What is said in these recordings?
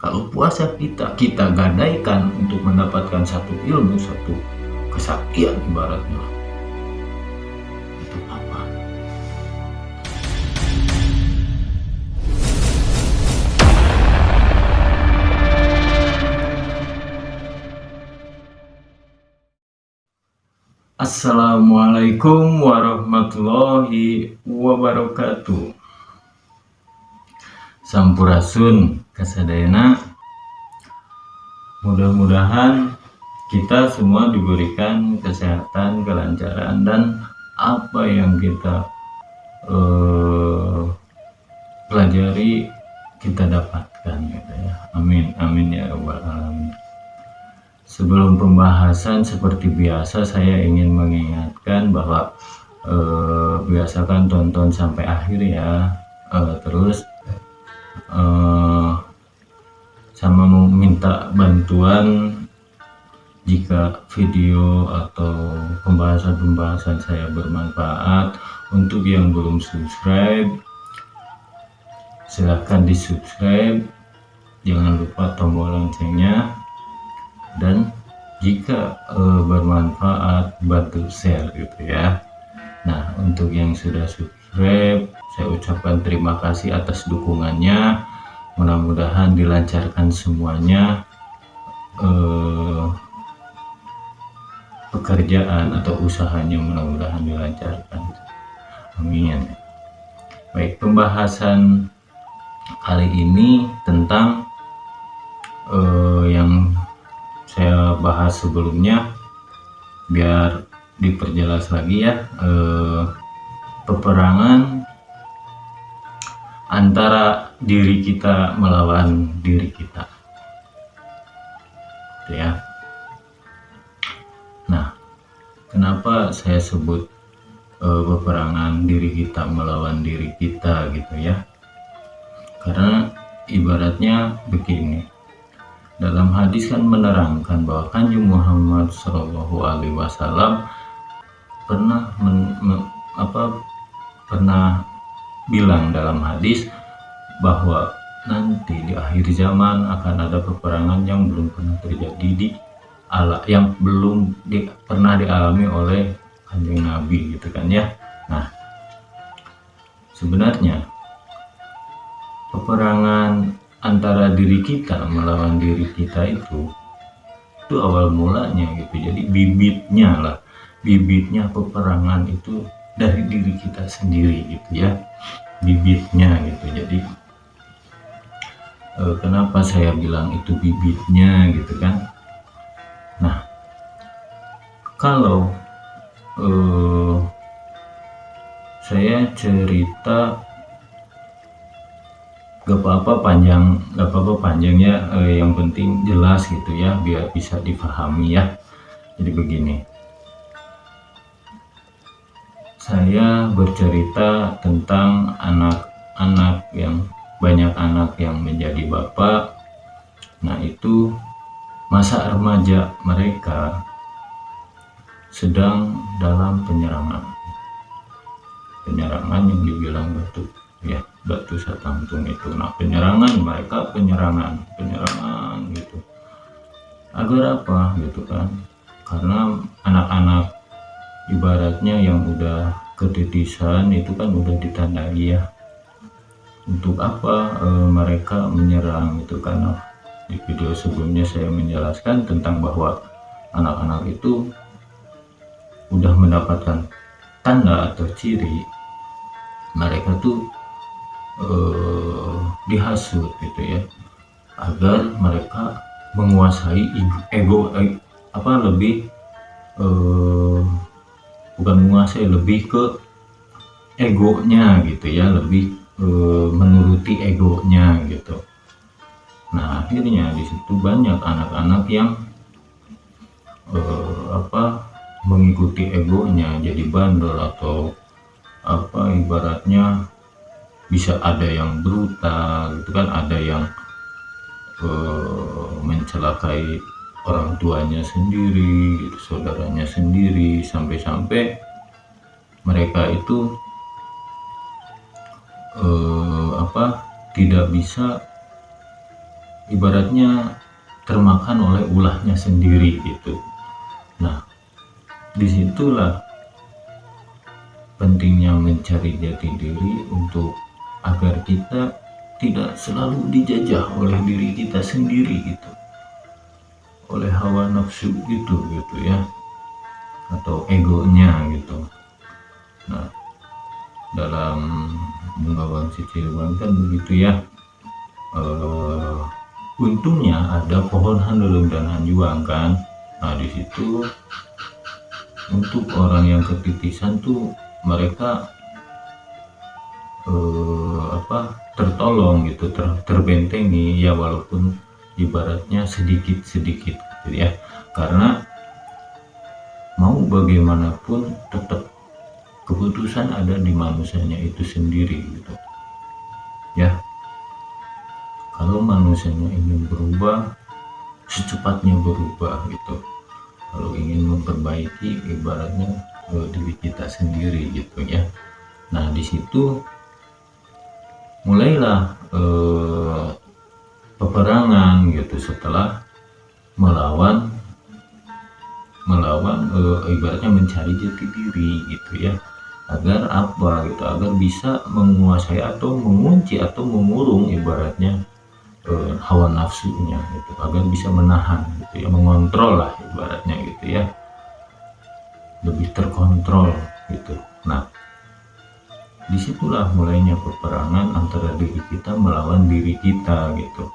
Kalau puasa kita gadaikan untuk mendapatkan satu ilmu, satu kesaktian ibaratnya, itu apa? Assalamualaikum warahmatullahi wabarakatuh. Sampurasun kasadayana. Mudah-mudahan kita semua diberikan kesehatan, kelancaran, dan apa yang kita pelajari kita dapatkan gitu ya. Amin amin ya rabbal alamin. Sebelum pembahasan seperti biasa, saya ingin mengingatkan bahwa biasakan tonton sampai akhir ya. Terus sama meminta bantuan jika video atau pembahasan-pembahasan saya bermanfaat. Untuk yang belum subscribe, silahkan di subscribe, jangan lupa tombol loncengnya, dan jika bermanfaat bantu share gitu ya. Nah, untuk yang sudah subscribe, saya ucapkan terima kasih atas dukungannya. Mudah-mudahan dilancarkan semuanya pekerjaan atau usahanya, mudah-mudahan dilancarkan. Amin. Baik, pembahasan kali ini tentang yang saya bahas sebelumnya, biar diperjelas lagi ya. Peperangan antara diri kita melawan diri kita, gitu ya. Nah, kenapa saya sebut peperangan diri kita melawan diri kita gitu ya? Karena ibaratnya begini, dalam hadis kan menerangkan bahwa Kanjeng Muhammad Shallallahu Alaihi Wasallam pernah bilang dalam hadis bahwa nanti di akhir zaman akan ada peperangan yang belum pernah terjadi yang belum pernah dialami oleh Kanjeng Nabi gitu kan ya. Nah, sebenarnya peperangan antara diri kita melawan diri kita itu awal mulanya gitu. Jadi bibitnya peperangan itu dari diri kita sendiri gitu ya, bibitnya gitu. Jadi kenapa saya bilang itu bibitnya gitu kan? Nah, kalau saya cerita gak apa-apa panjang ya, yang penting jelas gitu ya, biar bisa difahami ya. Jadi begini, saya bercerita tentang banyak anak yang menjadi bapak. Nah, itu masa remaja mereka sedang dalam penyerangan yang dibilang batu satamtung itu. Nah, mereka penyerangan gitu. Agar apa gitu kan? Karena anak-anak ibaratnya yang udah ketitisan itu kan udah ditandai ya. Untuk apa mereka menyerang itu? Karena di video sebelumnya saya menjelaskan tentang bahwa anak-anak itu udah mendapatkan tanda atau ciri mereka tuh dihasut gitu ya, agar mereka menguasai bukan menguasai, lebih ke egonya gitu ya, lebih menuruti egonya gitu. Nah, akhirnya di situ banyak anak-anak yang mengikuti egonya, jadi bandel atau ibaratnya bisa ada yang brutal gitu kan, ada yang mencelakai orang tuanya sendiri gitu, saudaranya sendiri, sampai mereka itu tidak bisa ibaratnya termakan oleh ulahnya sendiri gitu. Nah, disitulah pentingnya mencari jati diri untuk agar kita tidak selalu dijajah oleh diri kita sendiri gitu, oleh hawa nafsu gitu ya, atau egonya gitu. Nah, dalam Bunga Bangsi Cirebon kan begitu ya. Untungnya ada pohon handulung dan hanjuang kan. Nah, di situ untuk orang yang ketitisan tuh mereka tertolong gitu, terbentengi ya, walaupun ibaratnya sedikit-sedikit gitu ya, karena mau bagaimanapun tetap keputusan ada di manusianya itu sendiri gitu ya. Kalau manusianya ingin berubah, secepatnya berubah gitu. Kalau ingin memperbaiki ibaratnya diri kita sendiri gitu ya. Nah, di situ mulailah peperangan gitu, setelah melawan ibaratnya mencari jati diri gitu ya, agar apa gitu, agar bisa menguasai atau mengunci atau mengurung ibaratnya hawa nafsunya gitu, agar bisa menahan gitu ya, mengontrol lah ibaratnya gitu ya, lebih terkontrol gitu. Nah, disitulah mulainya peperangan antara diri kita melawan diri kita gitu,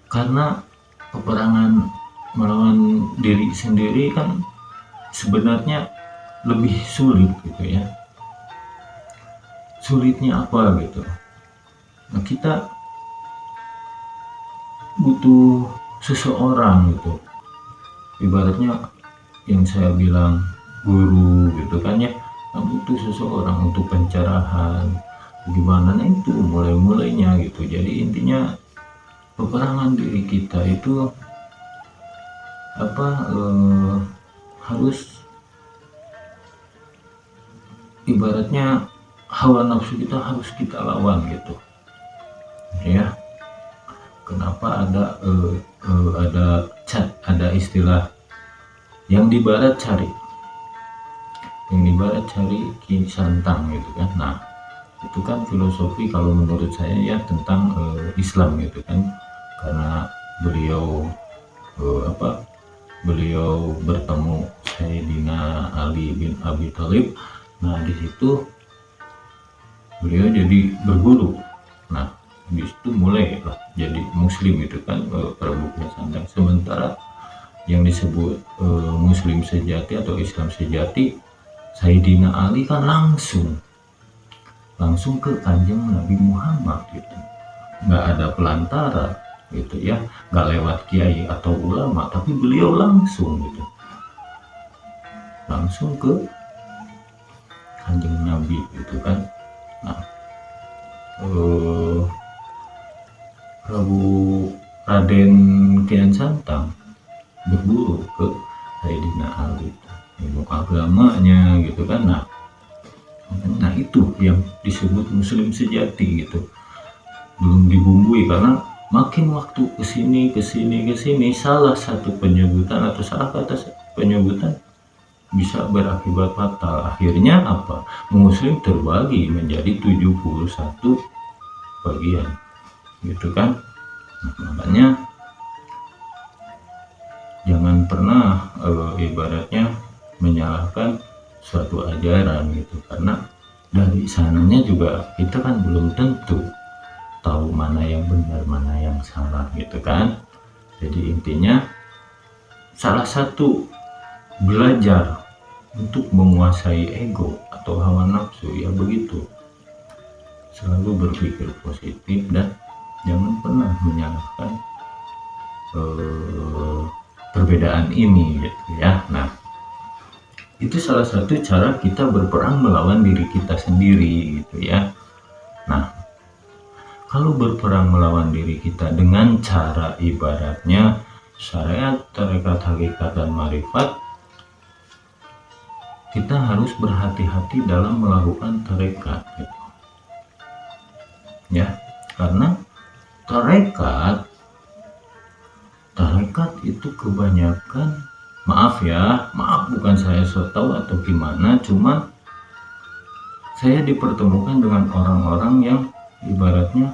karena peperangan melawan diri sendiri kan sebenarnya lebih sulit gitu ya. Sulitnya apa gitu, nah kita butuh seseorang gitu, ibaratnya yang saya bilang guru gitu kan ya. Nah, butuh seseorang untuk pencerahan gimana, nah itu mulainya gitu. Jadi intinya peperangan diri kita itu harus ibaratnya hawa nafsu kita harus kita lawan gitu ya. Kenapa ada istilah yang di barat cari ki santang gitu kan. Nah, itu kan filosofi kalau menurut saya ya tentang Islam gitu kan, karena beliau beliau bertemu Sayyidina Ali bin Abi Thalib. Nah, di situ beliau jadi berguru. Nah, di situ mulai lah jadi muslim itu kan, Prabu Kiai Santang. Sementara yang disebut muslim sejati atau Islam sejati, Sayyidina Ali kan langsung ke kanjeng Nabi Muhammad gitu, nggak ada pelantara gitu ya, nggak lewat kiai atau ulama, tapi beliau langsung ke kanjeng Nabi gitu kan. Nah, Raden Kian Santang berguru ke Sayyidina Ali, ilmu agamanya gitu kan. Nah itu yang disebut muslim sejati gitu, belum dibumbui, karena makin waktu kesini salah satu penyebutan atau salah kata penyebutan bisa berakibat fatal. Akhirnya apa? Muslim terbagi menjadi 71 bagian gitu kan. Nah, makanya jangan pernah ibaratnya menyalahkan suatu ajaran gitu, karena dari sananya juga kita kan belum tentu tahu mana yang benar mana yang salah gitu kan. Jadi intinya salah satu belajar untuk menguasai ego atau hawa nafsu ya begitu, selalu berpikir positif dan jangan pernah menyalahkan perbedaan ini gitu ya. Nah, itu salah satu cara kita berperang melawan diri kita sendiri gitu ya. Nah, kalau berperang melawan diri kita dengan cara ibaratnya syariat, tarekat, hakikat, dan marifat, kita harus berhati-hati dalam melakukan tarekat gitu ya, karena tarekat itu kebanyakan, maaf bukan saya so tahu atau gimana, cuman saya dipertemukan dengan orang-orang yang ibaratnya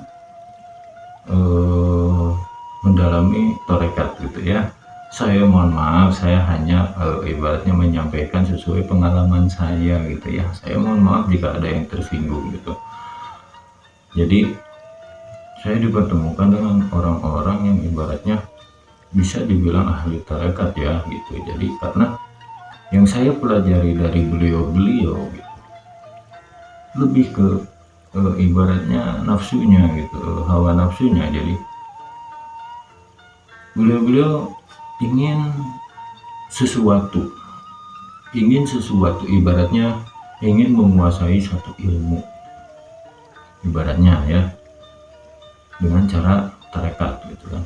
mendalami tarekat gitu ya. Saya mohon maaf, saya hanya ibaratnya menyampaikan sesuai pengalaman saya gitu ya. Saya mohon maaf jika ada yang tersinggung gitu. Jadi saya dipertemukan dengan orang-orang yang ibaratnya bisa dibilang ahli tarekat ya gitu. Jadi karena yang saya pelajari dari beliau-beliau gitu, lebih ke ibaratnya nafsunya gitu, hawa nafsunya. Jadi beliau-beliau ingin sesuatu, ibaratnya ingin menguasai satu ilmu, ibaratnya ya, dengan cara tarekat gitu kan.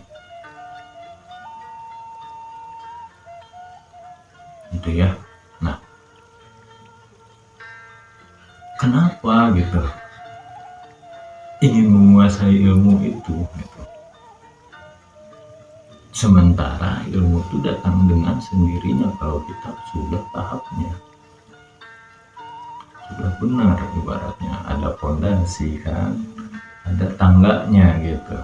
Gitu ya. Nah, kenapa gitu ingin menguasai ilmu itu gitu. Sementara ilmu itu datang dengan sendirinya kalau kita sudah tahapnya, sudah benar, ibaratnya ada fondasi kan, ada tangganya gitu.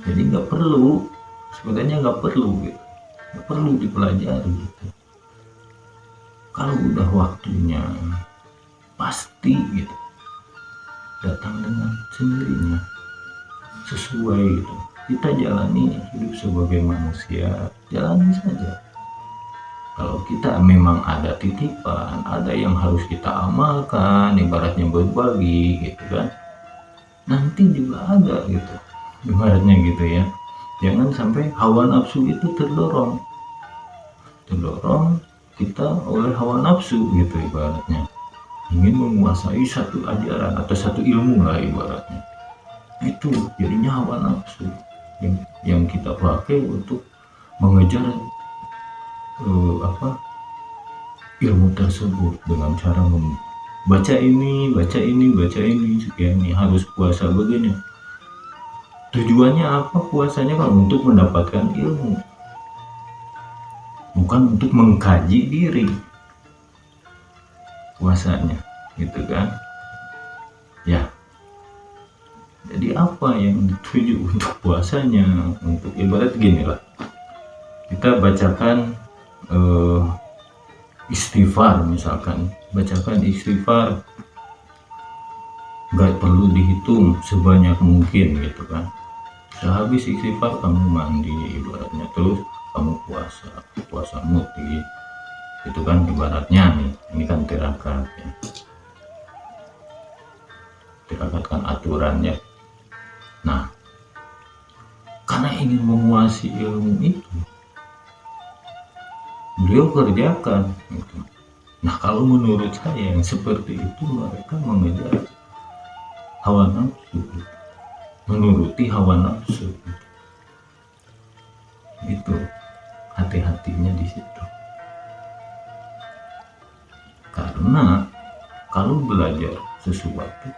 Jadi sebenarnya nggak perlu dipelajari gitu. Kalau udah waktunya pasti gitu, datang dengan sendirinya, sesuai gitu. Kita jalani hidup sebagai manusia, jalani saja. Kalau kita memang ada titipan, ada yang harus kita amalkan, ibaratnya berbagi gitu kan, nanti juga ada gitu, ibaratnya gitu ya. Jangan sampai hawa nafsu itu terdorong kita oleh hawa nafsu gitu, ibaratnya ingin menguasai satu ajaran atau satu ilmu lah ibaratnya. Itu jadinya hawa nafsu yang kita pakai untuk mengejar ilmu tersebut dengan cara membaca ini sekian nih, harus puasa begini. Tujuannya apa puasanya? Kalau untuk mendapatkan ilmu, bukan untuk mengkaji diri puasanya gitu kan ya. Jadi apa yang dituju untuk puasanya? Untuk ibarat gini lah, kita bacakan istighfar, misalkan bacakan istighfar nggak perlu dihitung, sebanyak mungkin gitu kan. Sehabis istighfar kamu mandi ibaratnya, terus kamu puasa muti itu kan ibaratnya nih. Ini kan tirakat ya, tirakat kan aturannya. Nah, karena ingin menguasai ilmu itu, beliau kerjakan gitu. Nah, kalau menurut saya yang seperti itu mereka mengejar hawa nafsu gitu, menuruti hawa nafsu gitu. Itu hati-hatinya di situ. Karena kalau belajar sesuatu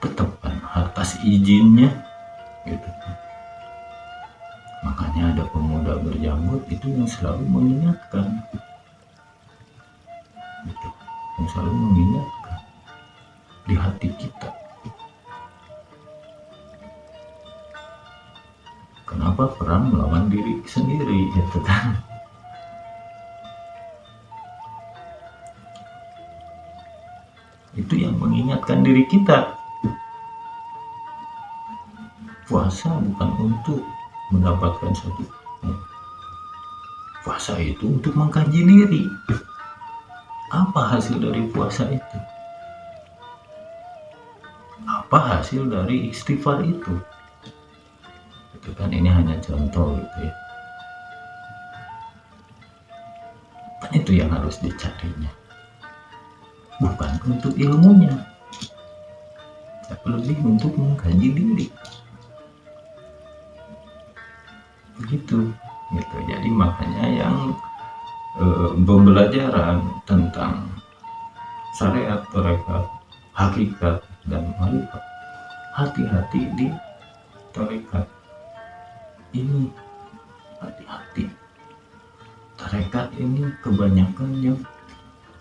tetap kan atas izinnya gitu. Makanya ada pemuda berjanggut itu yang selalu mengingatkan gitu, yang selalu mengingatkan di hati kita. Kenapa perang melawan diri sendiri gitu kan. Itu yang mengingatkan diri kita. Puasa bukan untuk mendapatkan satu, puasa itu untuk mengkaji diri. Apa hasil dari puasa itu? Apa hasil dari istighfar itu? Itu kan ini hanya contoh gitu ya. Kan itu yang harus dicarinya, bukan untuk ilmunya, tapi lebih untuk mengkaji diri. Begitu gitu. Jadi makanya yang pembelajaran tentang syariat, tarekat, hakikat dan marifat. Hati-hati di tarekat ini, hati-hati. Tarekat ini kebanyakan yang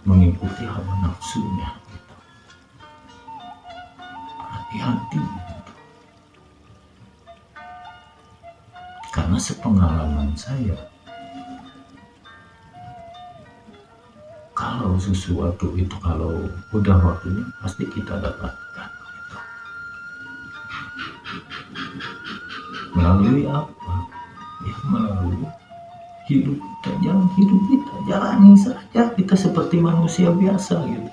mengikuti hawa nafsunya. Hati-hati. Karena sepengalaman saya, kalau sesuatu itu kalau udah waktunya pasti kita dapatkan. Melalui apa? Ya melalui hidup kita jalani saja, kita seperti manusia biasa gitu,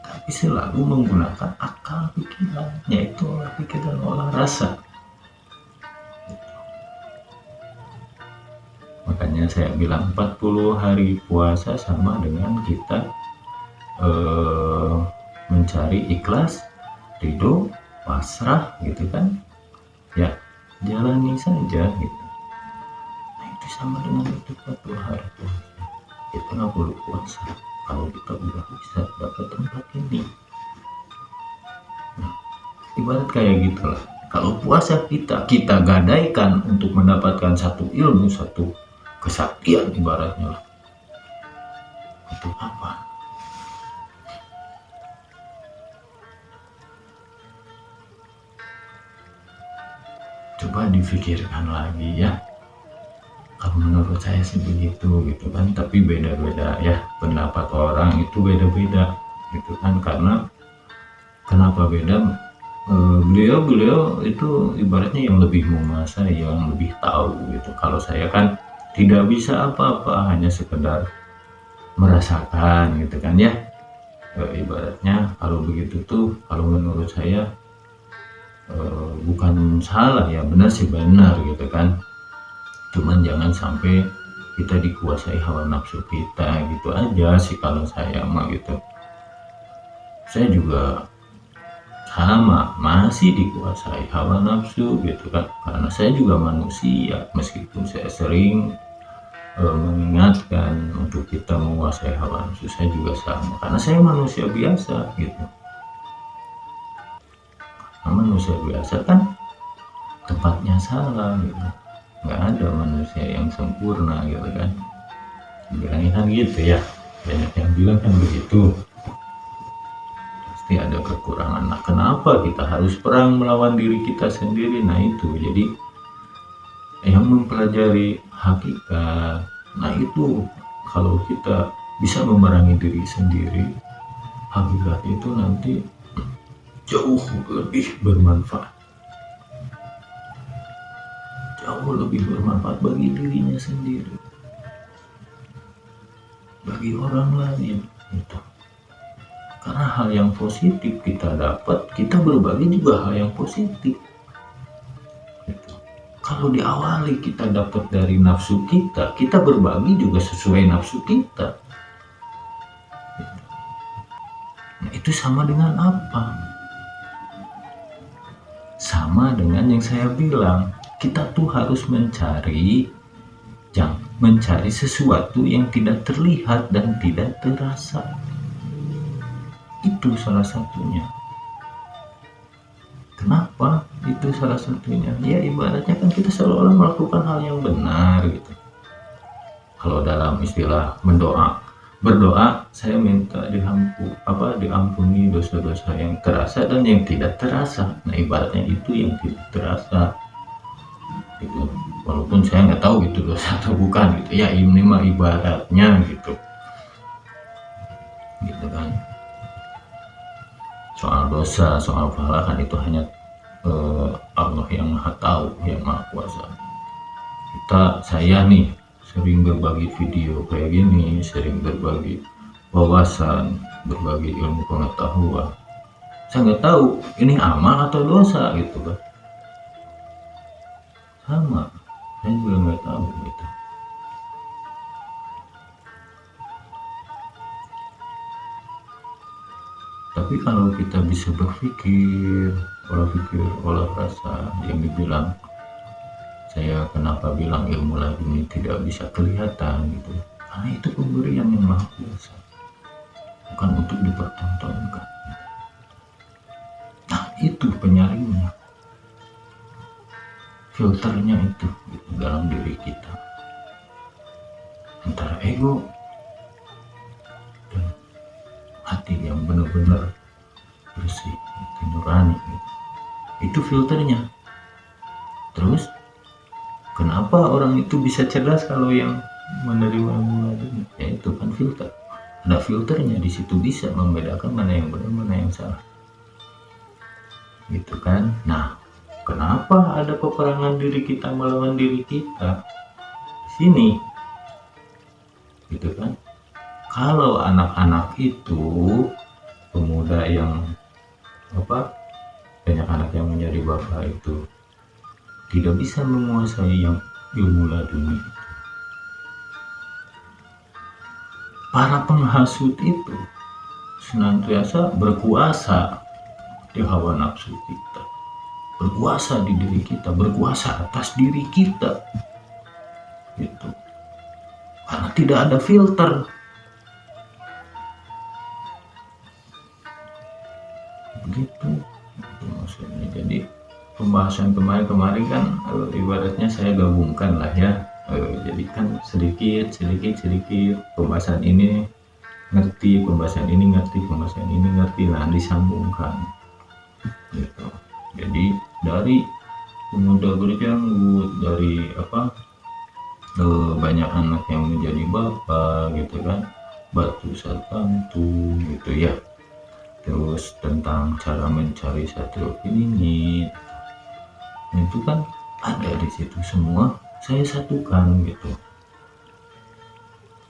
tapi selalu menggunakan akal pikiran, yaitu olah pikir dan olah rasa. Makanya saya bilang 40 hari puasa sama dengan kita mencari ikhlas, ridho, pasrah gitu kan ya, jalani saja gitu. Nah itu sama dengan itu 40 hari puasa, kita nggak perlu puasa kalau kita udah bisa dapat tempat ini. Nah, ibarat kayak gitulah, kalau puasa kita gadaikan untuk mendapatkan satu ilmu, satu kesaktian ibaratnya lah, untuk apa? Coba difikirkan lagi ya. Kalau menurut saya sih begitu gitu kan, tapi beda-beda ya, pendapat orang itu beda-beda gitu kan. Karena kenapa beda? Beliau itu ibaratnya yang lebih menguasai, yang lebih tahu gitu. Kalau saya kan tidak bisa apa-apa, hanya sekedar merasakan gitu kan ya. Ibaratnya kalau begitu tuh, kalau menurut saya bukan salah ya, benar sih benar gitu kan, cuman jangan sampai kita dikuasai hawa nafsu kita gitu aja sih kalau saya mah gitu. Saya juga sama, masih dikuasai hawa nafsu gitu kan, karena saya juga manusia, meskipun saya sering mengingatkan untuk kita menguasai hawa nafsu, saya juga sama karena saya manusia biasa gitu. Manusia biasa kan tempatnya salah gitu, nggak ada manusia yang sempurna gitu kan, bilangnya kan gitu ya, banyak yang bilang kan begitu, pasti ada kekurangan. Nah kenapa kita harus perang melawan diri kita sendiri? Nah itu jadi yang mempelajari hakikat, nah itu kalau kita bisa memerangi diri sendiri, hakikat itu nanti jauh lebih bermanfaat, jauh lebih bermanfaat bagi dirinya sendiri, bagi orang lain gitu. Karena hal yang positif kita dapat, kita berbagi juga hal yang positif gitu. Kalau diawali kita dapat dari nafsu kita, kita berbagi juga sesuai nafsu kita gitu. Nah itu sama dengan apa? Sama dengan yang saya bilang, kita tuh harus mencari sesuatu yang tidak terlihat dan tidak terasa. Itu salah satunya. Kenapa? Itu salah satunya. Ya ibaratnya kan kita seolah-olah melakukan hal yang benar gitu. Kalau dalam istilah berdoa, saya minta diampuni dosa-dosa yang terasa dan yang tidak terasa. Nah ibaratnya itu yang tidak terasa gitu. Walaupun saya nggak tahu itu dosa atau bukan gitu ya, ini mah ibaratnya gitu kan. Soal dosa, soal pahala kan itu hanya Allah yang maha tahu, yang maha kuasa. Saya nih sering berbagi video kayak gini, sering berbagi wawasan, berbagi ilmu pengetahuan. Saya nggak tahu ini amal atau dosa gitu kan. Sama, saya juga nggak tahu gitu. Tapi kalau kita bisa berpikir, olah rasa, yang dibilang saya kenapa bilang ilmu lain ini tidak bisa kelihatan gitu, karena itu pemberian yang maha kuasa, bukan untuk dipertontonkan. itu penyaringnya, filternya itu gitu, dalam diri kita antara ego dan hati yang benar-benar bersih, itu nurani gitu. Itu filternya. Terus kenapa orang itu bisa cerdas kalau yang menerima ilmu laduni? Ya itu kan filter, ada filternya di situ, bisa membedakan mana yang benar mana yang salah gitu kan. Nah, kenapa ada peperangan diri kita melawan diri kita di sini gitu kan. Kalau anak-anak itu, pemuda yang banyak anak yang menjadi bapak itu tidak bisa menguasai yang ilmu laduni itu. Para penghasut itu senantiasa berkuasa di hawa nafsu kita, berkuasa di diri kita, berkuasa atas diri kita gitu. Karena tidak ada filter. Begitu itu maksudnya. Jadi pembahasan kemarin kan ibaratnya saya gabungkan lah ya. Jadi kan sedikit pembahasan ini ngerti, pembahasan ini ngerti, nah disambungkan gitu. Jadi dari pemuda berjanggut, dari banyak anak yang menjadi bapak gitu kan, batu satantu gitu ya. Terus tentang cara mencari satu ini itu kan ada di situ semua, saya satukan gitu.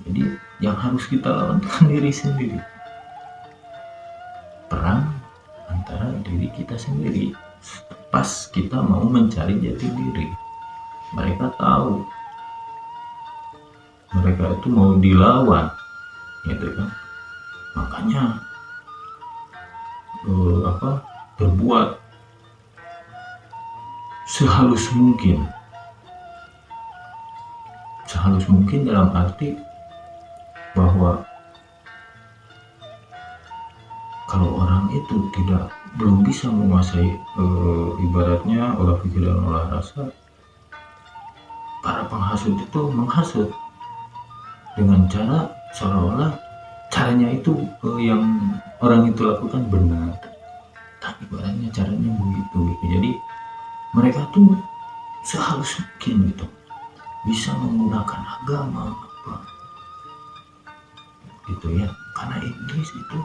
Jadi yang harus kita lawan kan diri sendiri, perang antara diri kita sendiri. Pas kita mau mencari jati diri, mereka tahu mereka itu mau dilawan gitu kan, makanya berbuat sehalus mungkin dalam arti bahwa kalau orang itu belum bisa menguasai ibaratnya olah pikir dan olah rasa, para penghasut itu menghasut dengan cara seolah-olah caranya itu yang orang itu lakukan benar, tapi ibaratnya caranya begitu gitu. Jadi mereka tuh sehalus mungkin gitu bisa menggunakan agama gitu ya, karena iblis itu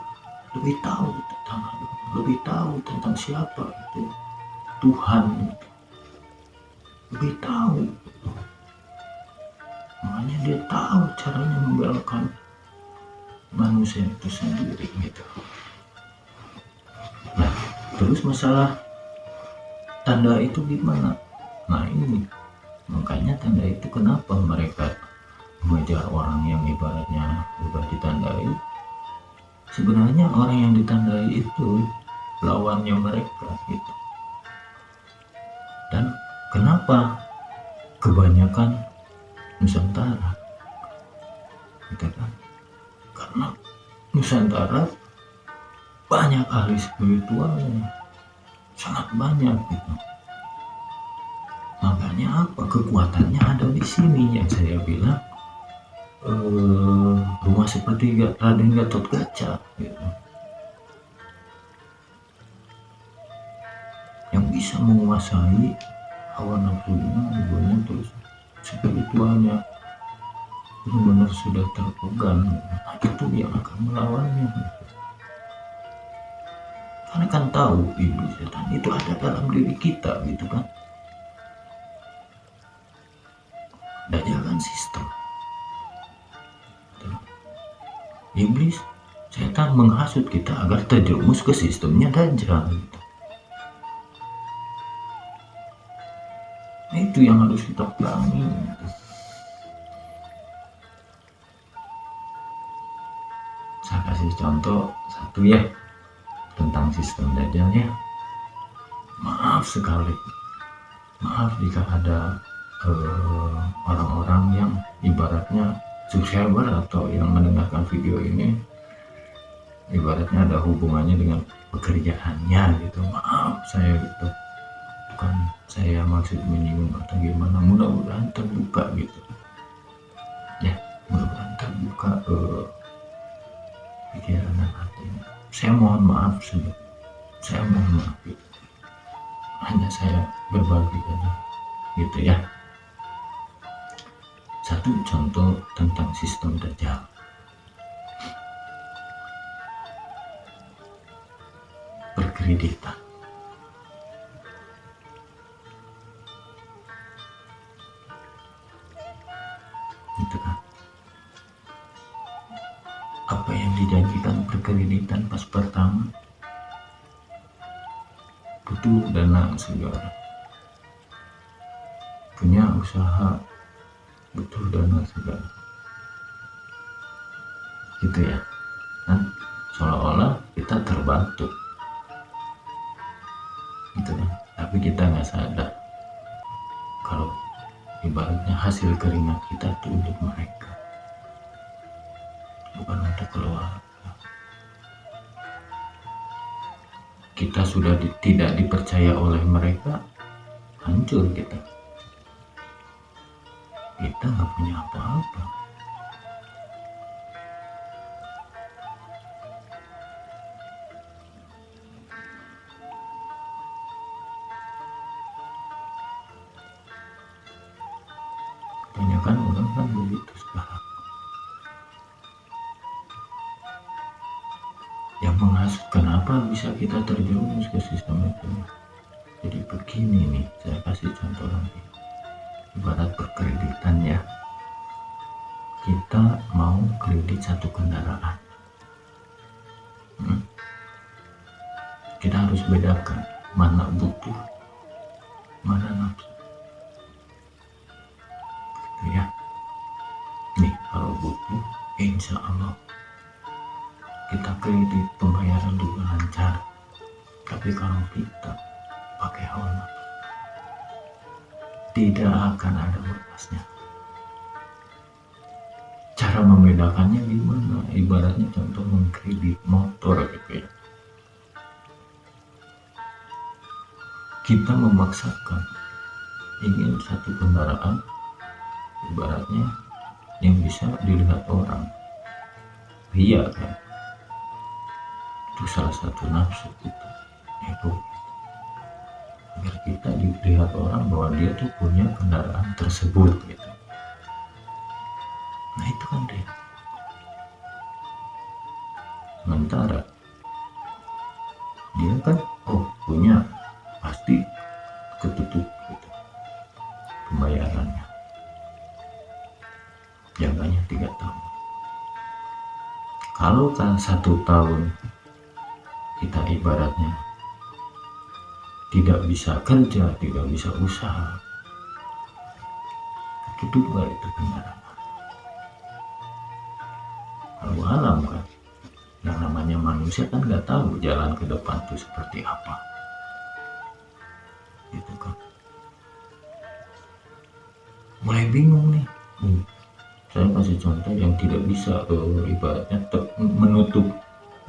lebih tahu tentang agama, lebih tahu tentang siapa itu Tuhan gitu. Lebih tahu gitu. Makanya dia tahu caranya membelokkan manusia itu sendiri gitu. Nah, terus masalah tanda itu gimana? Nah ini makanya tanda itu kenapa mereka mengejar orang yang ibaratnya sudah ditandai. Sebenarnya orang yang ditandai itu lawannya mereka gitu. Dan kenapa kebanyakan Nusantara gitu kan? Karena Nusantara banyak ahli spiritualnya, sangat banyak gitu. Makanya apa, kekuatannya ada di sini yang saya bilang rumah seperti Raden Gatot Kaca gitu, yang bisa menguasai hawa nafsunya, terus spiritualnya benar-benar sudah terpegang. Nah, itu yang akan melawannya gitu. Karena kan tahu iblis setan itu ada dalam diri kita gitu kan. Dajalan sistem. Iblis setan menghasut kita agar terjerumus ke sistemnya Dajjal gitu. Nah, itu yang harus kita perangi gitu. Saya kasih contoh satu ya tentang sistem Dajjal ya. Maaf sekali, maaf jika ada orang-orang yang ibaratnya subscriber atau yang mendengarkan video ini ibaratnya ada hubungannya dengan pekerjaannya gitu. Maaf saya gitu, bukan saya maksud menyinggung atau gimana, mudah-mudahan terbuka gitu ya, mudah-mudahan terbuka pikiran dan hatinya. Saya mohon maaf sudah, saya mohon maaf gitu. Hanya saya berbagi aja gitu ya. Satu contoh tentang sistem Dajjal. Perkreditan. Gitu kan. Apa yang dijanjikan perkreditan pas pertama? Butuh dana segala. Punya usaha, butuh dana segala. Gitu ya. Kan seolah-olah kita terbantu. Gitu kan. Tapi kita nggak sadar kalau ibaratnya hasil keringat kita itu untuk mereka, bukan untuk keluarga. Kita sudah tidak dipercaya oleh mereka, hancur kita. Kita nggak punya apa-apa. Kebanyakan orang kan begitu sekarang. Yang menghasut, kenapa bisa kita terjerumus ke sistem itu? Jadi begini nih, saya kasih contoh lagi. Ibarat perkreditan ya, kita mau kredit satu kendaraan. Kita harus bedakan mana butuh, mana nafsu. Gitu ya. Nih kalau butuh, insya Allah kita kredit, pembayaran juga lancar. Tapi kalau kita pakai hawa nafsu, tidak akan ada lepasnya. Cara membedakannya gimana? Ibaratnya contoh mengkredit motor gitu ya. Kita memaksakan ingin satu kendaraan, ibaratnya yang bisa dilihat orang. Iya kan? Itu salah satu nafsu kita, ego. Agar kita dilihat orang bahwa dia tuh punya kendaraan tersebut gitu. Nah itu kan dia. Sementara dia kan punya, pasti ketutup gitu pembayarannya, jangkanya 3 tahun. Kalau kan 1 tahun kita ibaratnya tidak bisa kerja, tidak bisa usaha, ketutup gak itu kendaraan. Kalau alam kan, yang namanya manusia kan nggak tahu jalan ke depan itu seperti apa, gitu kan. Mulai bingung nih. Saya kasih contoh yang tidak bisa ibaratnya menutup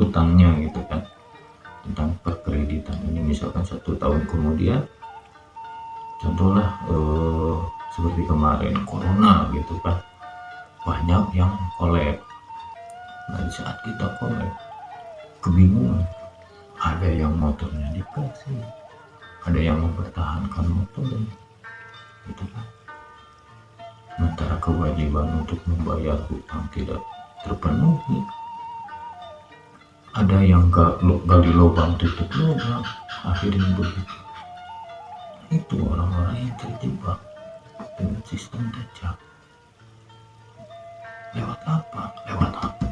utangnya gitu kan, tentang perkreditan ini. Misalkan 1 tahun kemudian, contohlah seperti kemarin corona gitu kan, banyak yang kolek. Nah di saat kita kolek, kebingungan, ada yang motornya dikasih, ada yang mempertahankan motornya gitu kan. Sementara kewajiban untuk membayar hutang tidak terpenuhi, ada yang gali lubang tutup lubang, akhirnya begitu. Itu orang-orang yang terjebak dengan sistem Dajjal. Lewat apa? Lewat apa?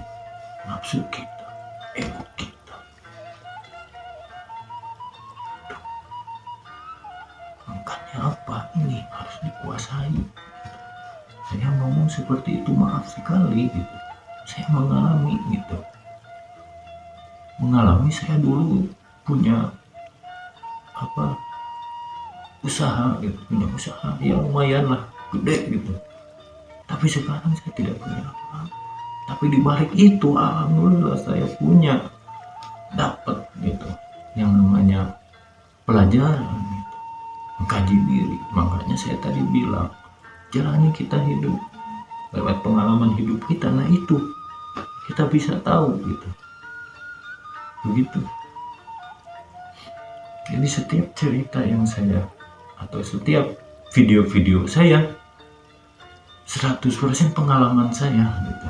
Nafsu kita, ego kita. Makanya apa? Ini harus dikuasai. Saya ngomong seperti itu, maaf sekali gitu. Saya mengalami gitu. Saya dulu punya usaha gitu, punya usaha ya lumayan lah, gede gitu. Tapi sekarang saya tidak punya apa-apa. Tapi dibalik itu alhamdulillah saya punya, dapat gitu, yang namanya pelajaran gitu, mengkaji diri. Makanya saya tadi bilang jalani kita hidup lewat pengalaman hidup kita. Nah itu kita bisa tahu gitu, begitu. Jadi setiap cerita yang saya atau setiap video-video saya 100% pengalaman saya gitu.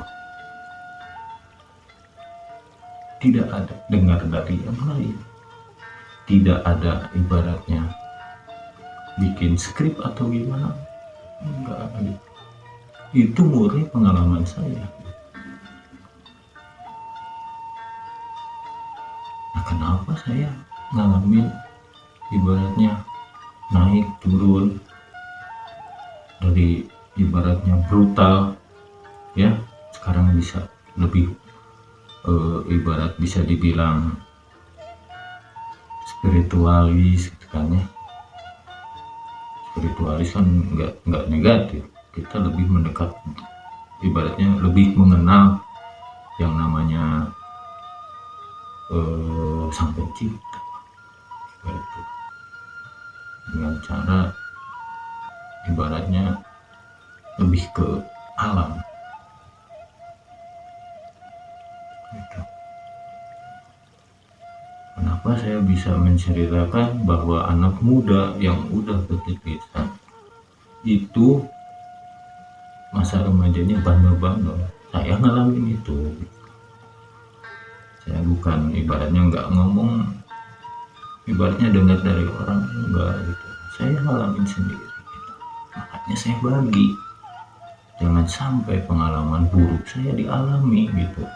Tidak ada dengar dari yang lain. Tidak ada ibaratnya bikin skrip atau gimana. Enggak gitu. Itu murni pengalaman saya. Nah, kenapa saya ngalamin ibaratnya naik turun dari ibaratnya brutal ya, sekarang bisa lebih ibarat bisa dibilang spiritualis gitu kan ya. Spiritualis kan nggak negatif, kita lebih mendekat, ibaratnya lebih mengenal yang namanya sang pencipta gitu, dengan cara ibaratnya lebih ke alam gitu. Kenapa saya bisa menceritakan bahwa anak muda yang udah ketitisan itu masa remajanya bandel-bandel, saya ngalamin itu. Saya bukan ibaratnya nggak ngomong, ibaratnya dengar dari orang, enggak gitu, saya ngalamin sendiri gitu. Makanya saya bagi, jangan sampai pengalaman buruk saya dialami gitu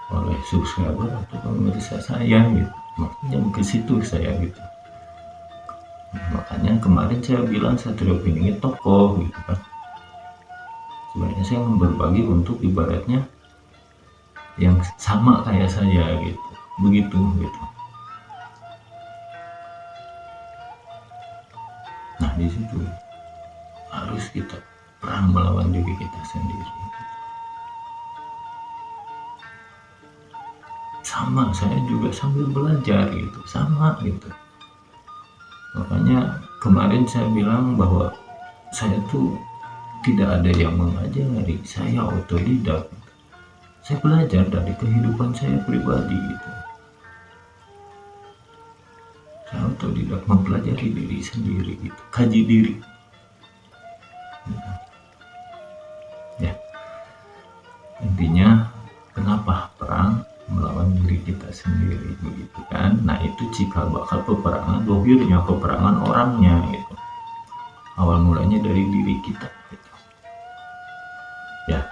oleh subscriber atau pemirsa saya gitu. Makanya ke situ saya gitu. Makanya kemarin saya bilang Satrio ini tokoh gitu kan. Sebenarnya saya berbagi untuk ibaratnya yang sama kayak saya gitu, begitu gitu. Nah di situ harus kita perang melawan diri kita sendiri. Sama, saya juga sambil belajar gitu, sama gitu. Makanya kemarin saya bilang bahwa saya tuh tidak ada yang mengajari, saya otodidak. Saya belajar dari kehidupan saya pribadi gitu. Saya otodidak mempelajari diri sendiri gitu, kaji diri. Ya, intinya kenapa perang melawan diri kita sendiri begitu kan. Nah itu cikal bakal peperangan, dohirnya peperangan orangnya gitu. Awal mulanya dari diri kita gitu. Ya,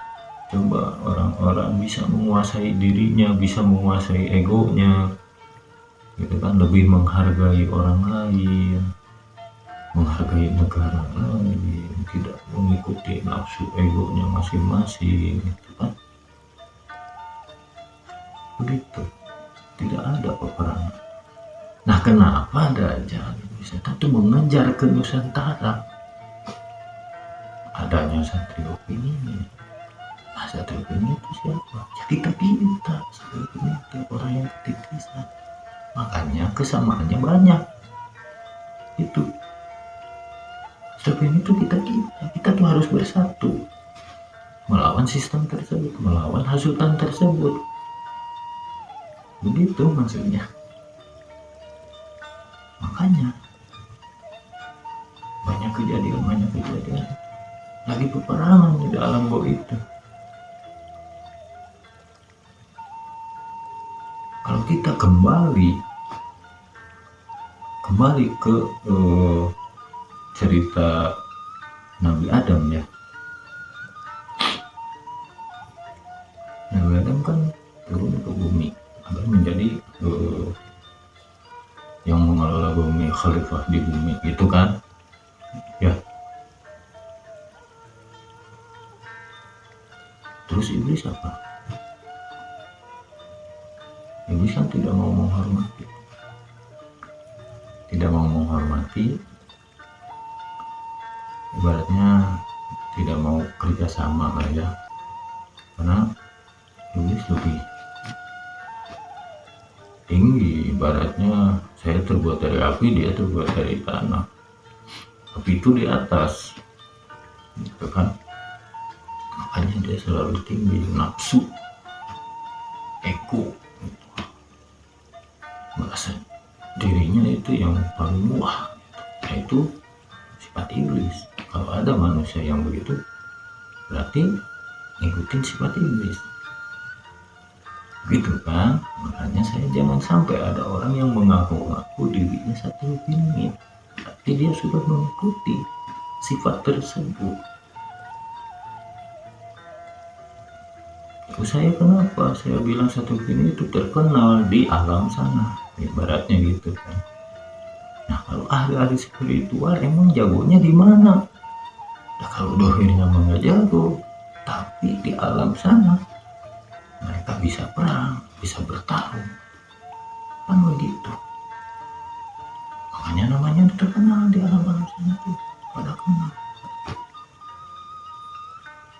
coba orang-orang bisa menguasai dirinya, bisa menguasai egonya gitu kan, lebih menghargai orang lain, menghargai negara lain, tidak mengikuti nafsu egonya masing-masing gitu kan. Begitu, tidak ada peperangan. Nah kenapa Dajjal bisa tentu mengejar ke Nusantara? Adanya Satrio ini. Nah Satrio ini itu siapa? Ya kita Satrio ini itu orang yang ketitisan. Makanya kesamaannya banyak. Itu Satrio ini tuh kita tuh harus bersatu melawan sistem tersebut, melawan hasutan tersebut. Begitu maksudnya. Makanya banyak kejadian lagi peperangan di alam goib itu. Kalau kita kembali ke cerita Nabi Adam ya. Nabi Adam kan turun ke bumi agar menjadi yang mengelola bumi, khalifah di bumi gitu kan ya. Terus iblis apa? Iblis kan tidak mau menghormati, ibaratnya tidak mau kerjasama lah ya, karena iblis lebih tinggi, ibaratnya saya terbuat dari api, dia terbuat dari tanah. Api itu di atas, gitu kan. Makanya dia selalu tinggi, nafsu, ego, gitu. Merasa dirinya itu yang paling wah, yaitu sifat iblis. Kalau ada manusia yang begitu, berarti ngikutin sifat iblis, gitu kan. Makanya saya jangan sampai ada orang yang mengaku-ngaku dirinya satu opini, tapi dia sudah mengikuti sifat tersebut. Saya kenapa saya bilang satu opini itu terkenal di alam sana, ibaratnya gitu kan. Nah, kalau ahli-ahli spiritual emang jagonya di mana? Nah, kalau dohirnya mah nggak jago, tapi di alam sana mereka bisa perang, bisa bertarung, kan begitu. Makanya namanya terkenal di alam sana tuh, pada kenal.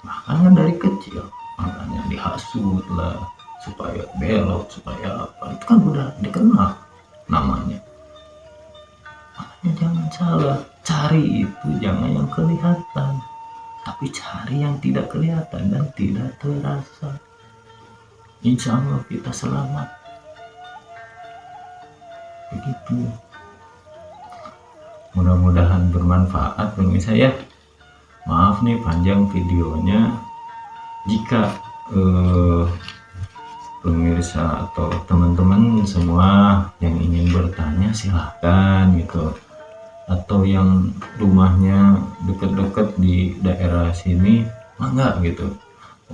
Bahkan dari kecil, makanya dihasut lah supaya belok, supaya apa, itu kan udah dikenal namanya. Makanya jangan salah, cari itu jangan yang kelihatan, tapi cari yang tidak kelihatan dan tidak terasa. Insya Allah kita selamat. Begitu. Mudah-mudahan bermanfaat bagi saya. Maaf nih panjang videonya. Jika pemirsa atau teman-teman semua yang ingin bertanya silahkan gitu, atau yang rumahnya dekat-dekat di daerah sini enggak gitu,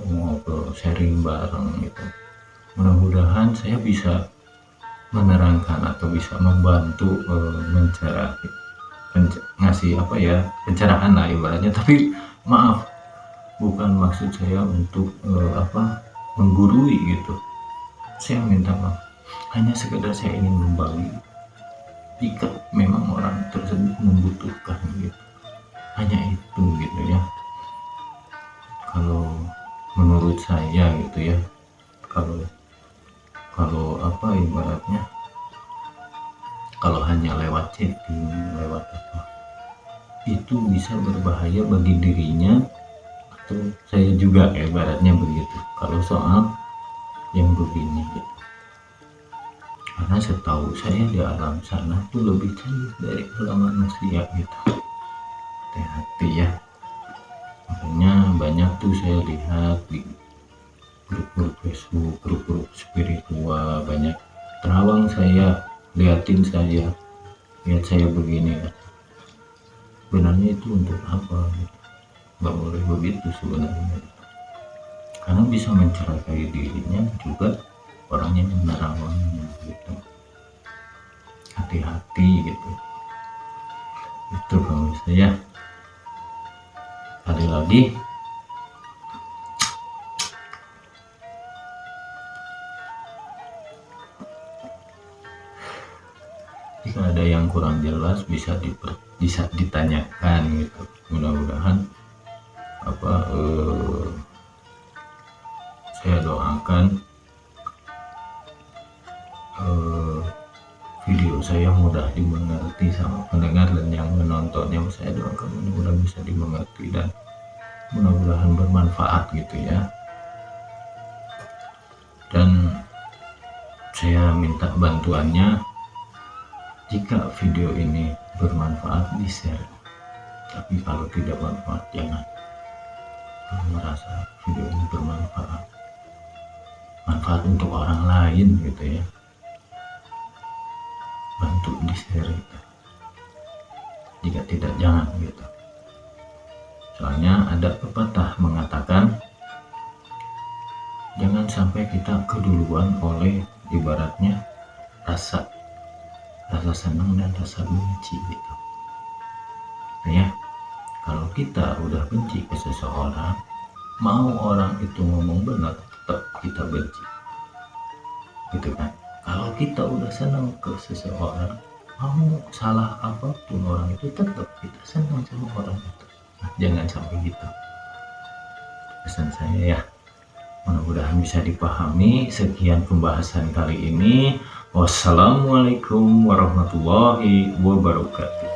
mau ke sharing bareng gitu. Mudah-mudahan saya bisa menerangkan atau bisa membantu ngasih apa ya, pencerahan lah ibaratnya. Tapi maaf, bukan maksud saya untuk menggurui gitu. Saya minta maaf, hanya sekedar saya ingin membagi jika memang orang tersebut membutuhkan gitu, hanya itu gitu ya. Kalau menurut saya gitu ya, kalau apa ibaratnya, kalau hanya lewat chatting, lewat apa, itu bisa berbahaya bagi dirinya atau saya juga ibaratnya begitu. Kalau soal yang begini gitu, karena setahu saya di alam sana tuh lebih canggih dari alam manusia gitu. Hati-hati ya. Makanya banyak tuh saya lihat di grup-grup Facebook, grup-grup spiritual, banyak terawang saya liatin, saya lihat saya begini ya. Sebenarnya itu untuk apa gitu? Nggak boleh begitu sebenarnya, karena bisa mencelakai dirinya juga orang yang menerawangnya gitu. Hati-hati gitu. Itu kalau saya sekali lagi jika ada yang kurang jelas bisa ditanyakan gitu. Mudah-mudahan saya doakan video saya mudah dimengerti sama pendengar dan yang menontonnya. Saya doakan mudah-mudahan bisa dimengerti dan mudah-mudahan bermanfaat gitu ya. Dan saya minta bantuannya, jika video ini bermanfaat di share, tapi kalau tidak bermanfaat jangan. Kalau merasa video ini bermanfaat, manfaat untuk orang lain gitu ya, bantu di share itu. Jika tidak jangan gitu. Soalnya ada pepatah mengatakan jangan sampai kita keduluan oleh ibaratnya rasa senang dan rasa benci gitu. Nah ya, kalau kita udah benci ke seseorang, mau orang itu ngomong benar tetap kita benci gitu kan. Kalau kita udah senang ke seseorang, mau salah apapun orang itu tetap kita senang sama orang itu. Nah, jangan sampai gitu, pesan saya ya. Mudah-mudahan bisa dipahami. Sekian pembahasan kali ini. Wassalamualaikum warahmatullahi wabarakatuh.